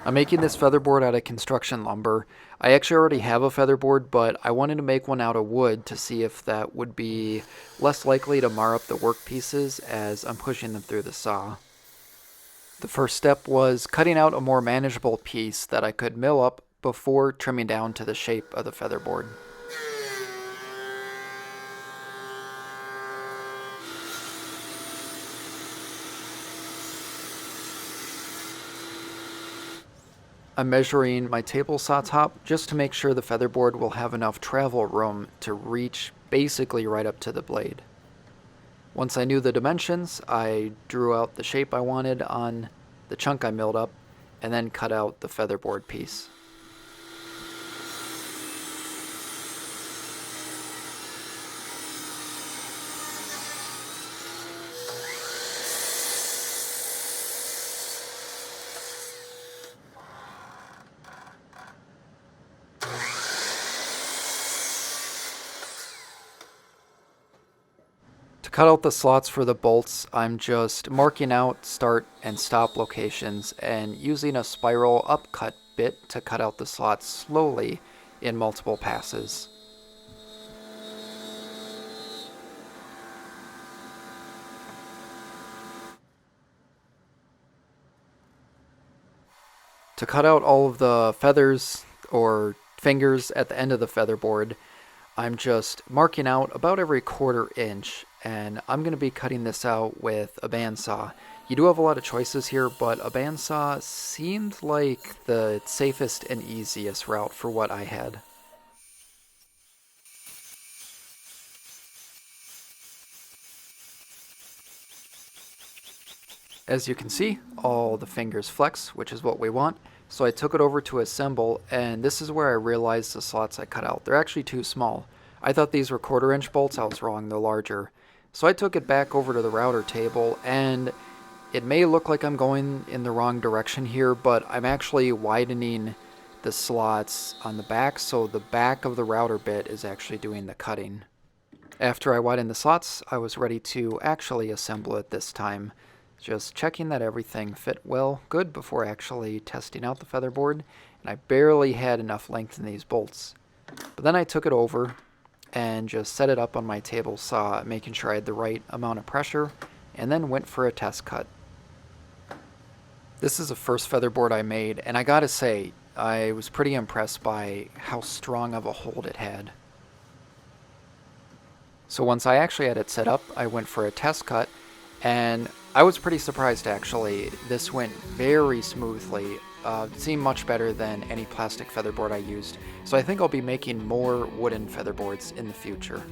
I'm making this featherboard out of construction lumber. I actually already have a featherboard, but I wanted to make one out of wood to see if that would be less likely to mar up the work pieces as I'm pushing them through the saw. The first step was cutting out a more manageable piece that I could mill up before trimming down to the shape of the featherboard. I'm measuring my table saw top just to make sure the featherboard will have enough travel room to reach basically right up to the blade. Once I knew the dimensions, I drew out the shape I wanted on the chunk I milled up, and then cut out the featherboard piece. To cut out the slots for the bolts, I'm just marking out start and stop locations and using a spiral upcut bit to cut out the slots slowly in multiple passes. To cut out all of the feathers or fingers at the end of the featherboard, I'm just marking out about every 1/4 inch, and I'm going to be cutting this out with a bandsaw. You do have a lot of choices here, but a bandsaw seemed like the safest and easiest route for what I had. As you can see, all the fingers flex, which is what we want. So I took it over to assemble, and this is where I realized the slots I cut out. They're actually too small. I thought these were 1/4 inch bolts. I was wrong, they're larger. So I took it back over to the router table, and it may look like I'm going in the wrong direction here, but I'm actually widening the slots on the back, so the back of the router bit is actually doing the cutting. After I widened the slots, I was ready to actually assemble it this time. Just checking that everything fit well good before actually testing out the featherboard, and I barely had enough length in these bolts. But then I took it over and just set it up on my table saw, making sure I had the right amount of pressure, and then went for a test cut. This is the first featherboard I made, and I gotta say, I was pretty impressed by how strong of a hold it had. So once I actually had it set up, I went for a test cut, and I was pretty surprised actually. This went very smoothly. It seemed much better than any plastic featherboard I used. So I think I'll be making more wooden featherboards in the future.